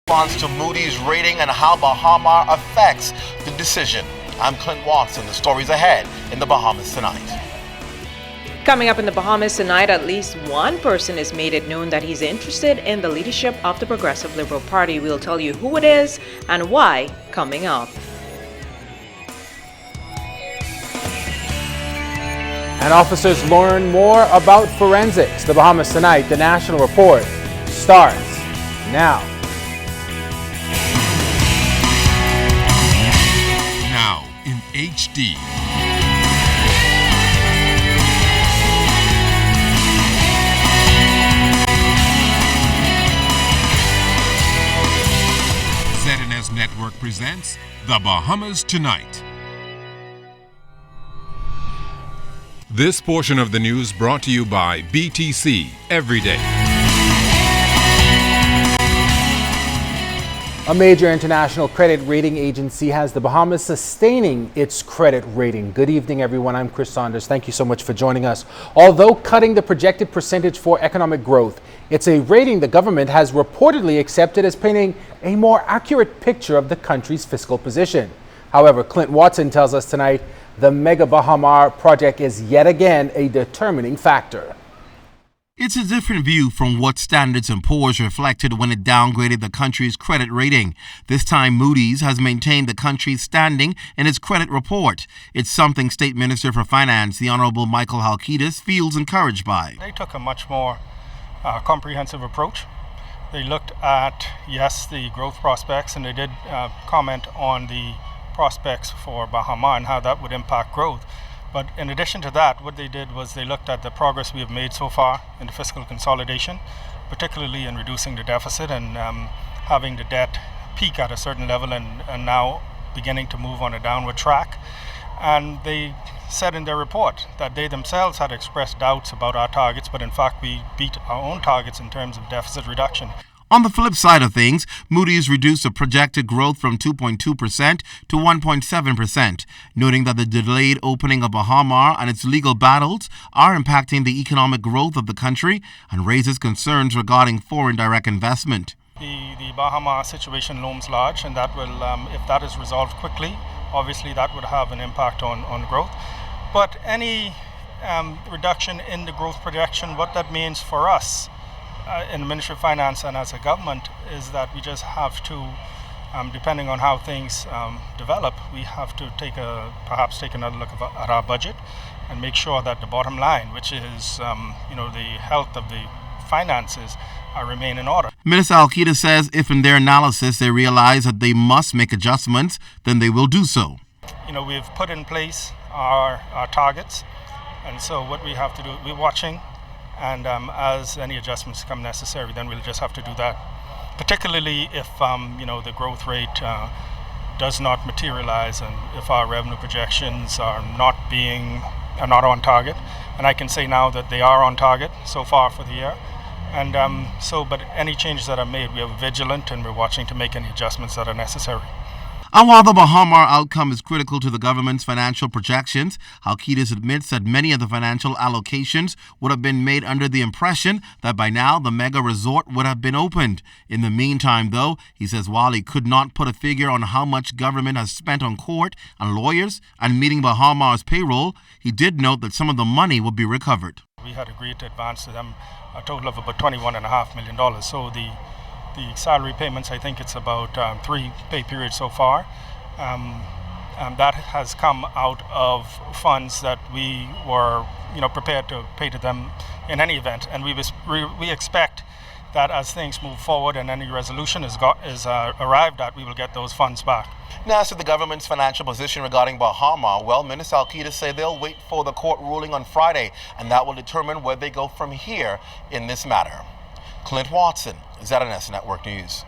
Response to Moody's rating and how Bahamar affects the decision. I'm Clint Watson. The story's ahead in the Bahamas tonight. Coming up in the Bahamas tonight, at least one person has made it known that he's interested in the leadership of the Progressive Liberal Party. We'll tell you who it is and why coming up. And officers learn more about forensics. The Bahamas tonight, the National Report starts now. Now in HD. ZNS Network presents The Bahamas Tonight. This portion of the news brought to you by BTC Everyday. A major international credit rating agency has the Bahamas sustaining its credit rating. Good evening, everyone. I'm Chris Saunders. Thank you so much for joining us. Although cutting the projected percentage for economic growth, it's a rating the government has reportedly accepted as painting a more accurate picture of the country's fiscal position. However, Clint Watson tells us tonight the Mega Bahamar project is yet again a determining factor. It's a different view from what Standards & Poor's reflected when it downgraded the country's credit rating. This time, Moody's has maintained the country's standing in its credit report. It's something State Minister for Finance, the Honorable Michael Halkitis, feels encouraged by. They took a much more comprehensive approach. They looked at, yes, the growth prospects, and they did comment on the prospects for Bahamar and how that would impact growth. But in addition to that, what they did was they looked at the progress we have made so far in the fiscal consolidation, particularly in reducing the deficit and having the debt peak at a certain level and now beginning to move on a downward track. And they said in their report that they themselves had expressed doubts about our targets, but in fact we beat our own targets in terms of deficit reduction. On the flip side of things, Moody's reduced the projected growth from 2.2% to 1.7%, noting that the delayed opening of Bahamar and its legal battles are impacting the economic growth of the country and raises concerns regarding foreign direct investment. The Bahamar situation looms large, and that will, if that is resolved quickly, obviously that would have an impact on growth. But any reduction in the growth projection, what that means for us in the Ministry of Finance and as a government is that we just have to, depending on how things develop, we have to perhaps take another look at our budget and make sure that the bottom line, which is the health of the finances, remain in order. Minister Alquita says if in their analysis they realize that they must make adjustments, then they will do so. We've put in place our targets, and so what we have to do, we're watching. And as any adjustments become necessary, then we'll just have to do that. Particularly if the growth rate does not materialize, and if our revenue projections are not on target. And I can say now that they are on target so far for the year. And but any changes that are made, we are vigilant and we're watching to make any adjustments that are necessary. And while the Bahamar outcome is critical to the government's financial projections, Halkitis admits that many of the financial allocations would have been made under the impression that by now the mega resort would have been opened. In the meantime, though, he says while he could not put a figure on how much government has spent on court and lawyers and meeting Bahamar's payroll, he did note that some of the money would be recovered. We had agreed to advance to them a total of about $21.5 million. So the salary payments, I think it's about 3 pay periods so far. That has come out of funds that we were, prepared to pay to them in any event. And we expect that as things move forward and any resolution is arrived at, we will get those funds back. Now, as to the government's financial position regarding Bahamar, well, Minister Alquita say they'll wait for the court ruling on Friday, and that will determine where they go from here in this matter. Clint Watson, ZNS Network News.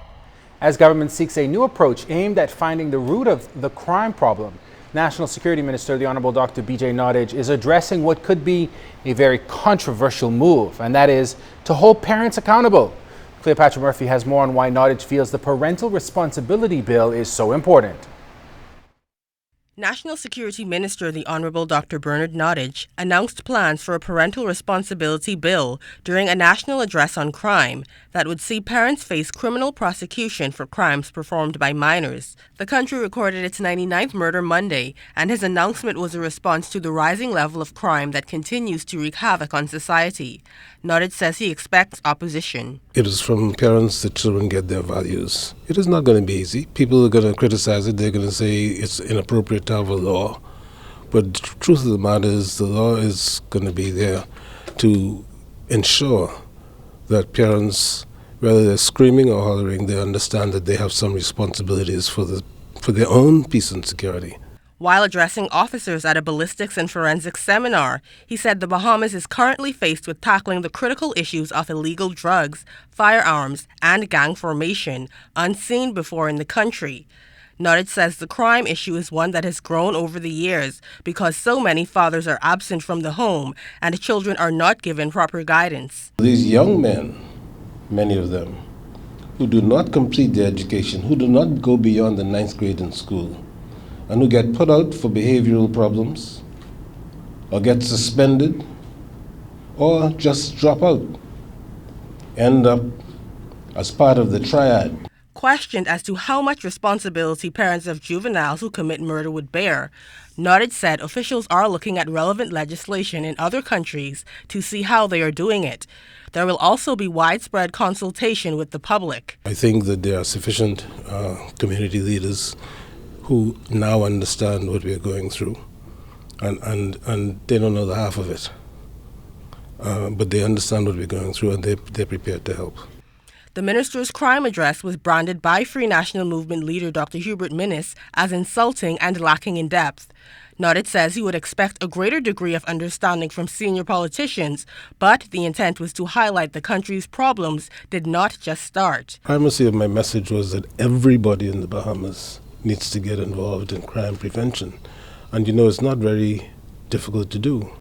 As government seeks a new approach aimed at finding the root of the crime problem, National Security Minister, the Honorable Dr. B.J. Nottage, is addressing what could be a very controversial move, and that is to hold parents accountable. Cleopatra Murphy has more on why Nottage feels the Parental Responsibility Bill is so important. National Security Minister the Honorable Dr. Bernard Nottage announced plans for a parental responsibility bill during a national address on crime that would see parents face criminal prosecution for crimes performed by minors. The country recorded its 99th murder Monday, and his announcement was a response to the rising level of crime that continues to wreak havoc on society. Nottage says he expects opposition. It is from parents that children get their values. It is not going to be easy. People are going to criticize it. They're going to say it's inappropriate to have a law. But the truth of the matter is the law is going to be there to ensure that parents, whether they're screaming or hollering, they understand that they have some responsibilities for their own peace and security. While addressing officers at a ballistics and forensics seminar, he said the Bahamas is currently faced with tackling the critical issues of illegal drugs, firearms, and gang formation, unseen before in the country. Nottage says the crime issue is one that has grown over the years because so many fathers are absent from the home and children are not given proper guidance. These young men, many of them, who do not complete their education, who do not go beyond the 9th grade in school, and who get put out for behavioral problems, or get suspended, or just drop out, end up as part of the triad. Questioned as to how much responsibility parents of juveniles who commit murder would bear, Nottage said officials are looking at relevant legislation in other countries to see how they are doing it. There will also be widespread consultation with the public. I think that there are sufficient community leaders who now understand what we are going through, and they don't know the half of it. But they understand what we're going through, and they're prepared to help. The minister's crime address was branded by Free National Movement leader Dr. Hubert Minnis as insulting and lacking in depth. Nottage says he would expect a greater degree of understanding from senior politicians, but the intent was to highlight the country's problems did not just start. The primacy of my message was that everybody in the Bahamas needs to get involved in crime prevention. And it's not very difficult to do.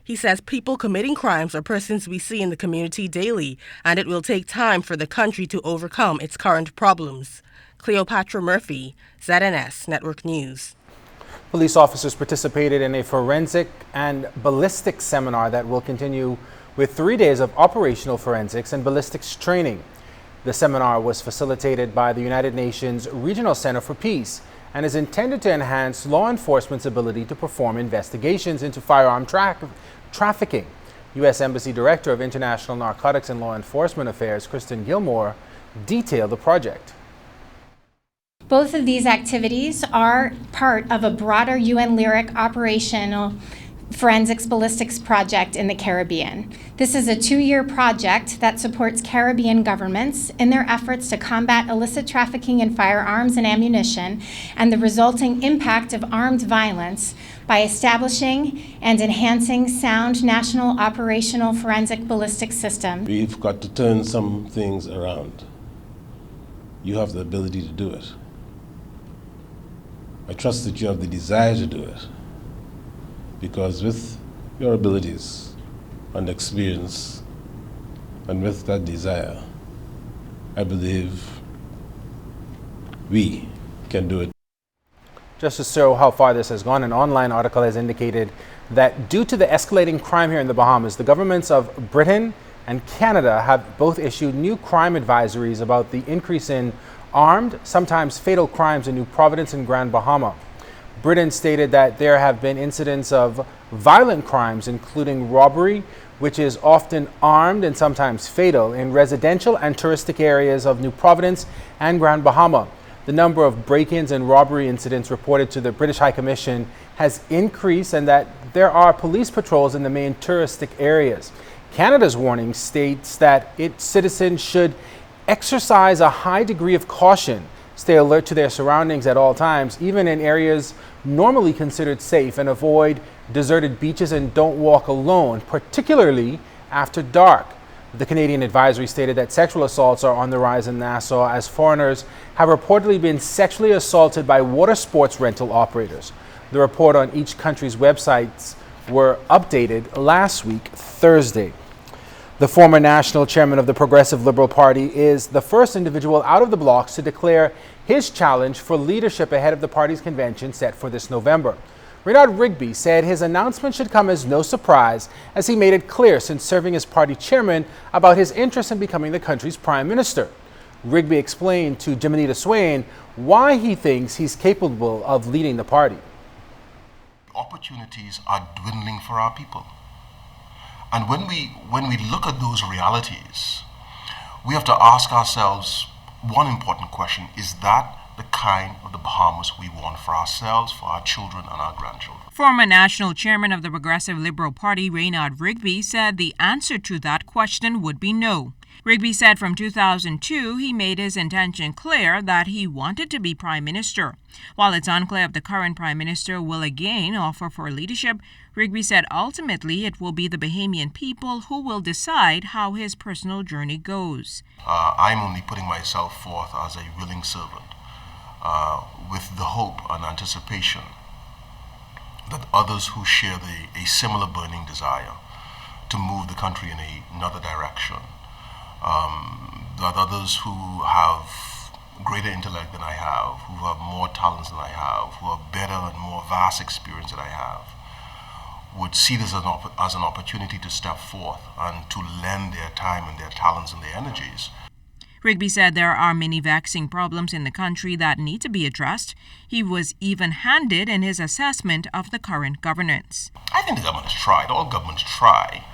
He says people committing crimes are persons we see in the community daily, and it will take time for the country to overcome its current problems. Cleopatra Murphy, ZNS Network News. Police officers participated in a forensic and ballistics seminar that will continue with 3 days of operational forensics and ballistics training. The seminar was facilitated by the United Nations Regional Center for Peace and is intended to enhance law enforcement's ability to perform investigations into firearm trafficking. U.S. Embassy Director of International Narcotics and Law Enforcement Affairs, Kristen Gilmore, detailed the project. Both of these activities are part of a broader UN Lyric operational forensics ballistics project in the Caribbean. This is a 2-year project that supports Caribbean governments in their efforts to combat illicit trafficking in firearms and ammunition and the resulting impact of armed violence by establishing and enhancing sound national operational forensic ballistics systems. We've got to turn some things around. You have the ability to do it. I trust that you have the desire to do it, because with your abilities and experience and with that desire, I believe we can do it. Just to show how far this has gone, an online article has indicated that due to the escalating crime here in the Bahamas, the governments of Britain and Canada have both issued new crime advisories about the increase in armed, sometimes fatal crimes in New Providence and Grand Bahama. Britain stated that there have been incidents of violent crimes, including robbery, which is often armed and sometimes fatal, in residential and touristic areas of New Providence and Grand Bahama. The number of break-ins and robbery incidents reported to the British High Commission has increased, and that there are police patrols in the main touristic areas. Canada's warning states that its citizens should exercise a high degree of caution, stay alert to their surroundings at all times, even in areas normally considered safe, and avoid deserted beaches and don't walk alone, particularly after dark. The Canadian advisory stated that sexual assaults are on the rise in Nassau, as foreigners have reportedly been sexually assaulted by water sports rental operators. The report on each country's websites were updated last week, Thursday. The former national chairman of the Progressive Liberal Party is the first individual out of the blocks to declare his challenge for leadership ahead of the party's convention set for this November. Reynard Rigby said his announcement should come as no surprise, as he made it clear since serving as party chairman about his interest in becoming the country's prime minister. Rigby explained to Jimenita Swain why he thinks he's capable of leading the party. Opportunities are dwindling for our people. And when we look at those realities, we have to ask ourselves one important question: is that the kind of the Bahamas we want for ourselves, for our children and our grandchildren? Former national chairman of the Progressive Liberal Party, Reynard Rigby, said the answer to that question would be no. Rigby said from 2002 he made his intention clear that he wanted to be prime minister. While it's unclear if the current prime minister will again offer for leadership, Rigby said ultimately it will be the Bahamian people who will decide how his personal journey goes. I'm only putting myself forth as a willing servant, with the hope and anticipation that others who share a similar burning desire to move the country in another direction, that others who have greater intellect than I have, who have more talents than I have, who have better and more vast experience than I have, would see this as an opportunity to step forth and to lend their time and their talents and their energies. Rigby said there are many vexing problems in the country that need to be addressed. He was even-handed in his assessment of the current governance. I think the government has tried. All governments try,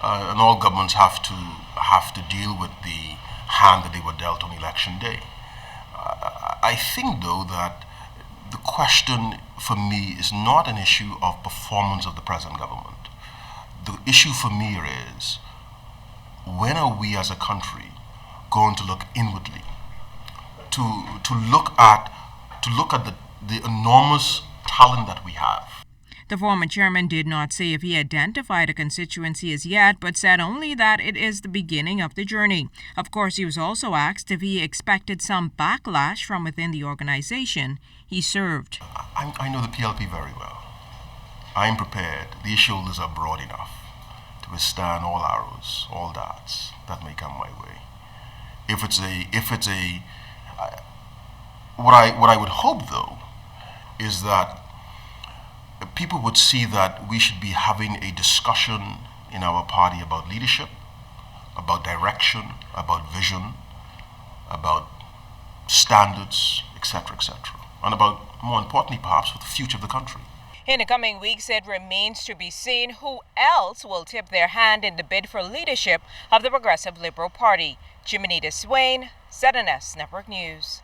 and all governments have to deal with the hand that they were dealt on election day. I think, though, that the question for me is not an issue of performance of the present government. The issue for me is, when are we as a country going to look inwardly, to look at the enormous talent that we have? The former chairman did not say if he identified a constituency as yet, but said only that it is the beginning of the journey. Of course, he was also asked if he expected some backlash from within the organization he served. I know the PLP very well. I am prepared. The shoulders are broad enough to withstand all arrows, all darts that may come my way. What I would hope, though, is that people would see that we should be having a discussion in our party about leadership, about direction, about vision, about standards, etc., and about, more importantly perhaps, for the future of the country. In the coming weeks, it remains to be seen who else will tip their hand in the bid for leadership of the Progressive Liberal Party. Jimenita Swain, ZNS Network News.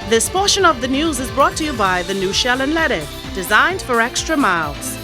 This portion of the news is brought to you by the new Shell and Letty, designed for extra miles.